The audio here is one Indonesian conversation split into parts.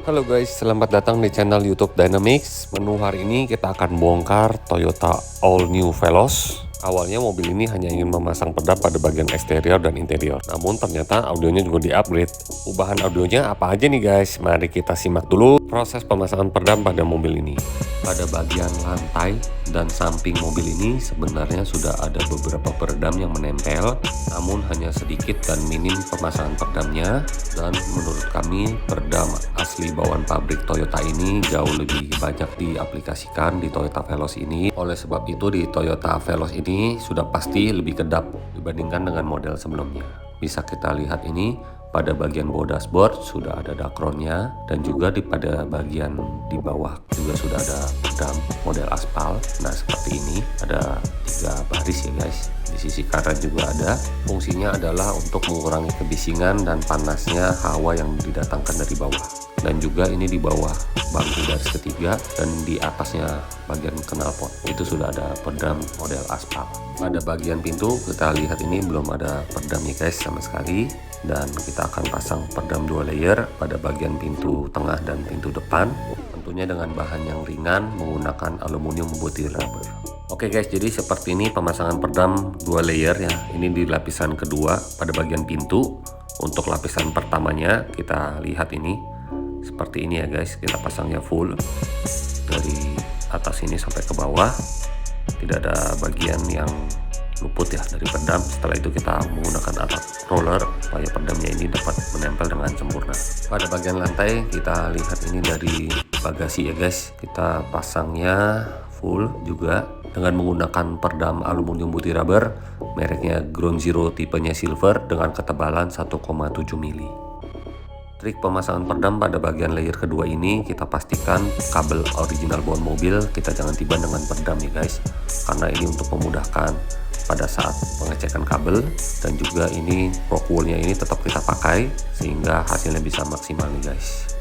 Halo guys, selamat datang di channel YouTube Dynamics. Menu hari ini kita akan bongkar Toyota All New Veloz. Awalnya mobil ini hanya ingin memasang pedal pada bagian eksterior dan interior. Namun ternyata audionya juga di-upgrade. Ubahan audionya apa aja nih guys? Mari kita simak dulu proses pemasangan peredam pada mobil ini. Pada bagian lantai dan samping mobil ini sebenarnya sudah ada beberapa peredam yang menempel, namun hanya sedikit dan minim pemasangan peredamnya. Dan menurut kami peredam asli bawaan pabrik Toyota ini jauh lebih banyak diaplikasikan di Toyota Veloz ini. Oleh sebab itu di Toyota Veloz ini sudah pasti lebih kedap dibandingkan dengan model sebelumnya. Bisa kita lihat ini pada bagian bawah dashboard sudah ada dakronnya, dan juga pada bagian di bawah juga sudah ada peredam model aspal. Nah seperti ini ada 3 baris ya guys. Di sisi kanan juga ada. Fungsinya adalah untuk mengurangi kebisingan dan panasnya hawa yang didatangkan dari bawah. Dan juga ini di bawah bangku garis ketiga dan di atasnya bagian knalpot itu sudah ada peredam model aspal. Pada bagian pintu kita lihat ini belum ada peredamnya guys sama sekali, dan kita akan pasang peredam 2 layer pada bagian pintu tengah dan pintu depan, tentunya dengan bahan yang ringan menggunakan aluminium butir rubber. Oke guys, jadi seperti ini pemasangan peredam 2 layer ya. Ini di lapisan kedua pada bagian pintu. Untuk lapisan pertamanya kita lihat ini seperti ini ya guys, kita pasangnya full dari atas ini sampai ke bawah, tidak ada bagian yang luput ya dari peredam. Setelah itu kita menggunakan atap roller supaya peredamnya ini dapat menempel dengan sempurna. Pada bagian lantai kita lihat ini dari bagasi ya guys, kita pasangnya full juga dengan menggunakan peredam aluminium butir rubber mereknya Ground Zero tipenya silver dengan ketebalan 1,7 mm. Trik pemasangan peredam pada bagian layer kedua ini, kita pastikan kabel original bawaan mobil kita jangan tiban dengan peredam ya guys, karena ini untuk memudahkan pada saat pengecekan kabel, dan juga ini rock wool-nya ini tetap kita pakai sehingga hasilnya bisa maksimal nih guys.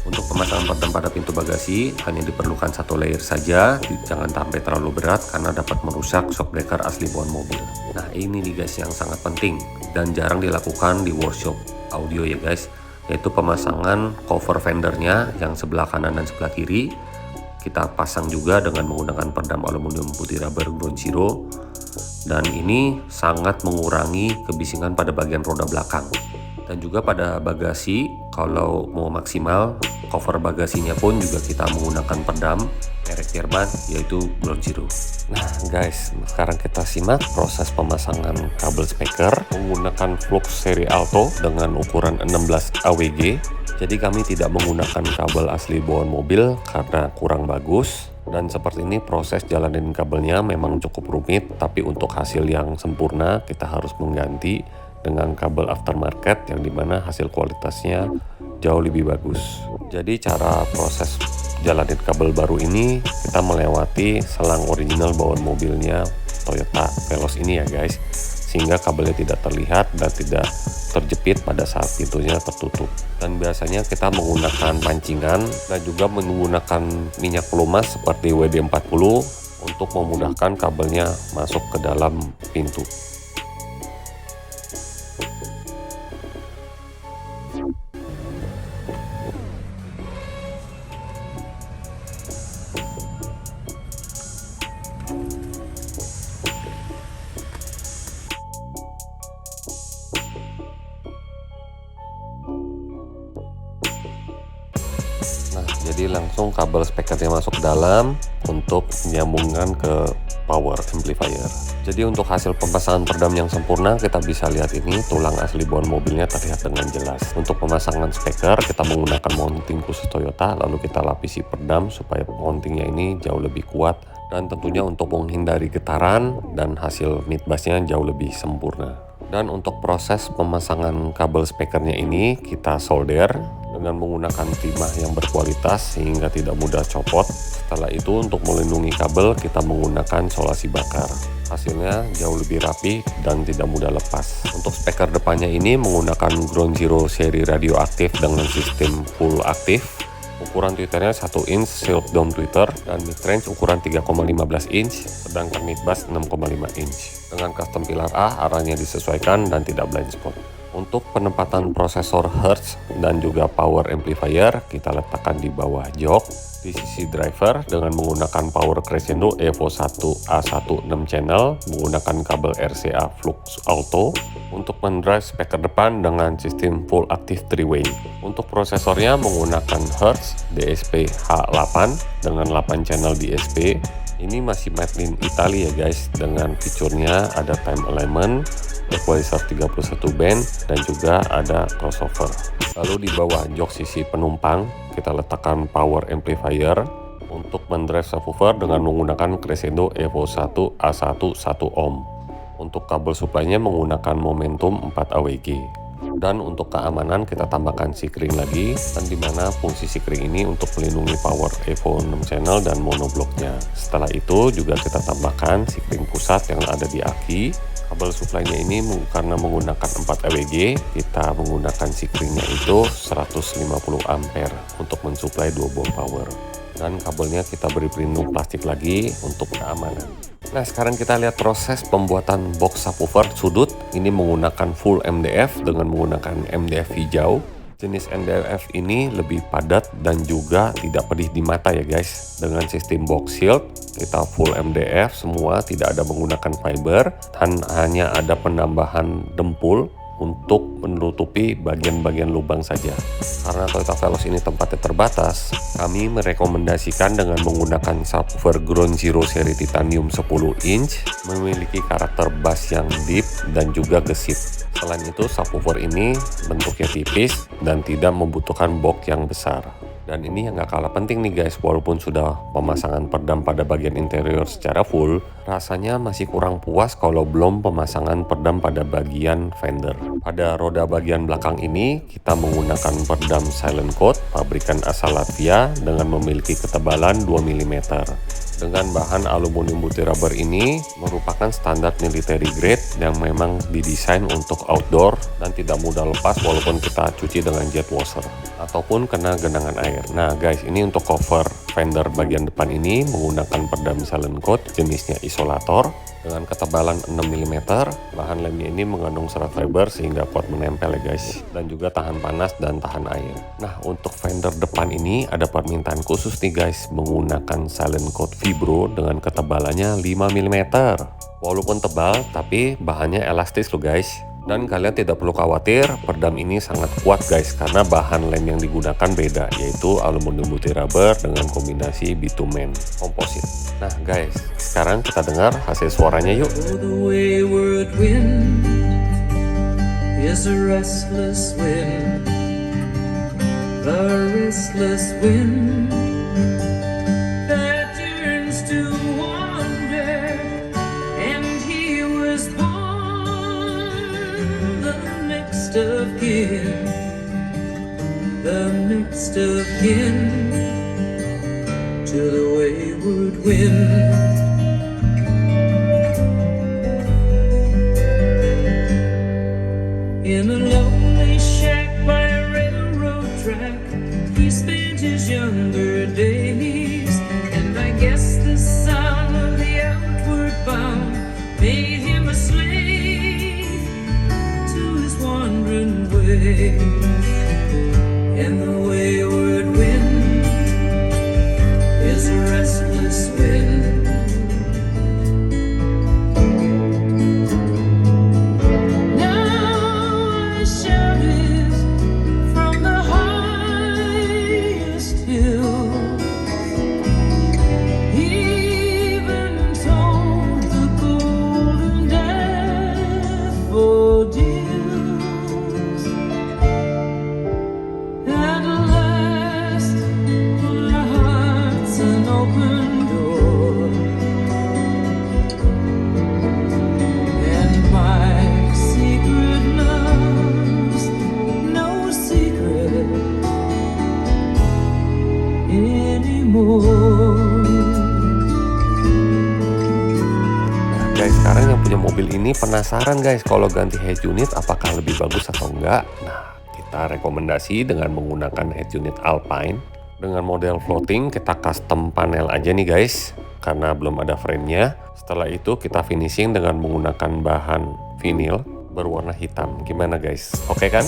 Untuk pemasangan peredam pada pintu bagasi hanya diperlukan 1 layer saja, jangan sampai terlalu berat karena dapat merusak shock breaker asli bawaan mobil. Nah ini nih guys yang sangat penting dan jarang dilakukan di workshop audio ya guys, yaitu pemasangan cover fendernya yang sebelah kanan dan sebelah kiri. Kita pasang juga dengan menggunakan peredam aluminium putih rubber Ground Zero, dan ini sangat mengurangi kebisingan pada bagian roda belakang. Dan juga pada bagasi, kalau mau maksimal cover bagasinya pun juga kita menggunakan peredam merek Jerman yaitu Ground Zero. Nah guys, sekarang kita simak proses pemasangan kabel speaker menggunakan Flux seri Alto dengan ukuran 16 AWG. Jadi kami tidak menggunakan kabel asli bawaan mobil karena kurang bagus. Dan seperti ini proses jalanin kabelnya memang cukup rumit, tapi untuk hasil yang sempurna kita harus mengganti dengan kabel aftermarket yang dimana hasil kualitasnya jauh lebih bagus. Jadi cara proses jalanin kabel baru ini kita melewati selang original bawaan mobilnya Toyota Veloz ini ya guys, sehingga kabelnya tidak terlihat dan tidak terjepit pada saat pintunya tertutup. Dan biasanya kita menggunakan pancingan dan juga menggunakan minyak pelumas seperti WD-40 untuk memudahkan kabelnya masuk ke dalam pintu. Nah, jadi langsung kabel speakernya masuk ke dalam untuk menyambungkan ke power amplifier. Jadi untuk hasil pemasangan peredam yang sempurna, kita bisa lihat ini tulang asli bawaan mobilnya terlihat dengan jelas. Untuk pemasangan speaker kita menggunakan mounting khusus Toyota, lalu kita lapisi peredam supaya mountingnya ini jauh lebih kuat, dan tentunya untuk menghindari getaran dan hasil mid bassnya jauh lebih sempurna. Dan untuk proses pemasangan kabel speakernya ini kita solder dengan menggunakan timah yang berkualitas sehingga tidak mudah copot. Setelah itu untuk melindungi kabel kita menggunakan solasi bakar. Hasilnya jauh lebih rapi dan tidak mudah lepas. Untuk speaker depannya ini menggunakan Ground Zero seri radioaktif dengan sistem full aktif. Ukuran tweeternya 1 inch silk down tweeter dan mid-range ukuran 3,15 inch, sedangkan mid-bass 6,5 inch. Dengan custom pilar A, arahnya disesuaikan dan tidak blind spot. Untuk penempatan prosesor Hertz dan juga power amplifier kita letakkan di bawah jok. Di sisi driver dengan menggunakan power crescendo Evo 1 A1 6 channel menggunakan kabel RCA Flux Auto untuk mendrive speaker depan dengan sistem full active 3-way. Untuk prosesornya menggunakan Hertz DSP H8 dengan 8 channel DSP. Ini masih made in Italy ya guys, dengan fiturnya ada time alignment, equalizer 31 band, dan juga ada crossover. Lalu di bawah jok sisi penumpang kita letakkan power amplifier untuk mendrive subwoofer dengan menggunakan Crescendo Evo 1 A1 1 ohm. Untuk kabel supply-nya menggunakan Momentum 4 AWG. Dan untuk keamanan kita tambahkan sikring lagi, dan dimana fungsi sikring ini untuk melindungi power Evo 6 channel dan monobloknya. Setelah itu juga kita tambahkan sikring pusat yang ada di aki. Kabel supply-nya ini karena menggunakan 4 AWG, kita menggunakan sikringnya itu 150 ampere untuk mensuplai 2 volt power. Dan kabelnya kita beri pelindung plastik lagi untuk keamanan. Nah, sekarang kita lihat proses pembuatan box subwoofer sudut. Ini menggunakan full MDF dengan menggunakan MDF hijau. Jenis MDF ini lebih padat dan juga tidak pedih di mata ya guys. Dengan sistem box shield, kita full MDF semua, tidak ada menggunakan fiber, dan hanya ada penambahan dempul untuk menutupi bagian-bagian lubang saja. Karena Toyota Veloz ini tempatnya terbatas, kami merekomendasikan dengan menggunakan subwoofer Ground Zero seri titanium 10 inch, memiliki karakter bass yang deep dan juga gesit. Selain itu, subwoofer ini bentuknya tipis dan tidak membutuhkan box yang besar. Dan ini yang gak kalah penting nih guys, walaupun sudah pemasangan peredam pada bagian interior secara full, rasanya masih kurang puas kalau belum pemasangan peredam pada bagian fender. Pada roda bagian belakang ini kita menggunakan peredam silent coat pabrikan asal Latvia dengan memiliki ketebalan 2 mm. Dengan bahan aluminium butirubber ini merupakan standar military grade yang memang didesain untuk outdoor dan tidak mudah lepas walaupun kita cuci dengan jet washer ataupun kena genangan air. Nah guys, ini untuk cover fender bagian depan ini menggunakan peredam silent coat jenisnya isolator dengan ketebalan 6 mm. Bahan lemnya ini mengandung serat fiber sehingga kuat menempel ya guys, dan juga tahan panas dan tahan air. Nah, untuk fender depan ini ada permintaan khusus nih guys, menggunakan silent coat Vibro dengan ketebalannya 5 mm. Walaupun tebal tapi bahannya elastis loh guys. Dan kalian tidak perlu khawatir, peredam ini sangat kuat guys karena bahan lem yang digunakan beda, yaitu aluminium butirubber dengan kombinasi bitumen komposit. Nah guys, sekarang kita dengar hasil suaranya yuk. The mixed of yin to the wayward wind. In a lonely shack by a railroad track, he spent his younger days, and I guess the sound of the outward bound made him a slave to his wandering ways. And the wayward wind is a restless wind. Now I shouted from the highest hill, even told the golden daffodils. Guys, sekarang yang punya mobil ini penasaran guys kalau ganti head unit apakah lebih bagus atau enggak. Nah, kita rekomendasi dengan menggunakan head unit Alpine. Dengan model floating kita custom panel aja nih guys, karena belum ada frame-nya. Setelah itu kita finishing dengan menggunakan bahan vinyl berwarna hitam. Gimana guys? Oke kan?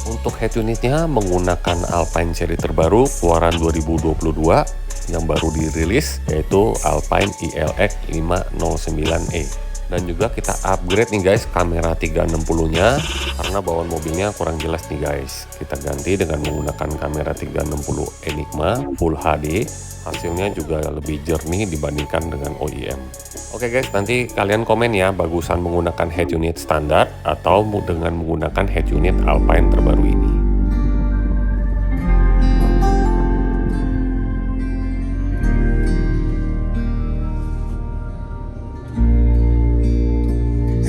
Untuk head unitnya menggunakan Alpine seri terbaru keluaran 2022 yang baru dirilis, yaitu Alpine ILX 509E. Dan juga kita upgrade nih guys kamera 360-nya karena bawaan mobilnya kurang jelas nih guys. Kita ganti dengan menggunakan kamera 360 Enigma Full HD. Hasilnya juga lebih jernih dibandingkan dengan OEM. Oke guys, nanti kalian komen ya bagusan menggunakan head unit standar atau dengan menggunakan head unit Alpine terbaru ini.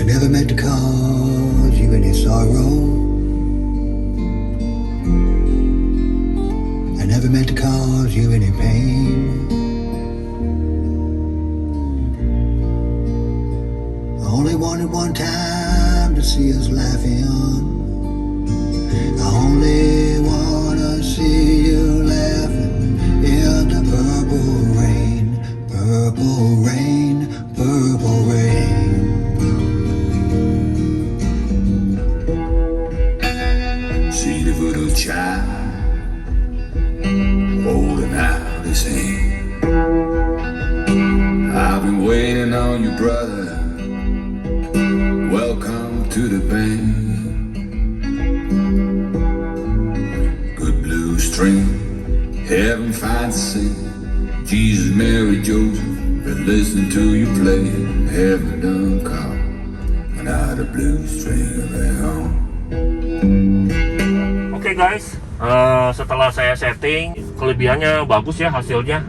Never meant to cause you any sorrow. I never meant to cause you any pain. I only wanted one time to see us laughing. I only wanna see you laughing in the purple rain, purple rain, purple rain. See the little child holding out his hand. I've been waiting on you, brother. Welcome to the band. Good blues string, heaven finds a sing. Jesus, Mary, Joseph, been listening to you play. Heaven done come, and I the blues string around. Oke guys, setelah saya setting, kelebihannya bagus ya hasilnya.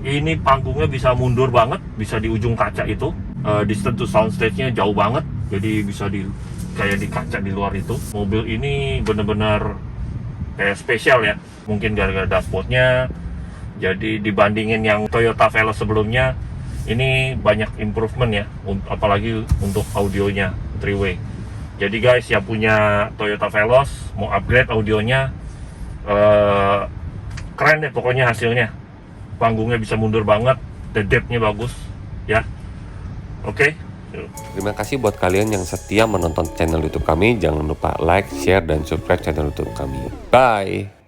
Ini panggungnya bisa mundur banget, bisa di ujung kaca itu. Distance to soundstage-nya jauh banget, jadi bisa kayak di kaca di luar itu. Mobil ini bener-bener kayak spesial ya. Mungkin gara-gara dashboardnya. Jadi dibandingin yang Toyota Veloz sebelumnya, ini banyak improvement ya. Apalagi untuk audionya 3-way. Jadi guys yang punya Toyota Veloz mau upgrade audionya, keren deh pokoknya hasilnya. Panggungnya bisa mundur banget, the depth-nya bagus ya. Oke. Terima kasih buat kalian yang setia menonton channel YouTube kami. Jangan lupa like, share, dan subscribe channel YouTube kami. Bye.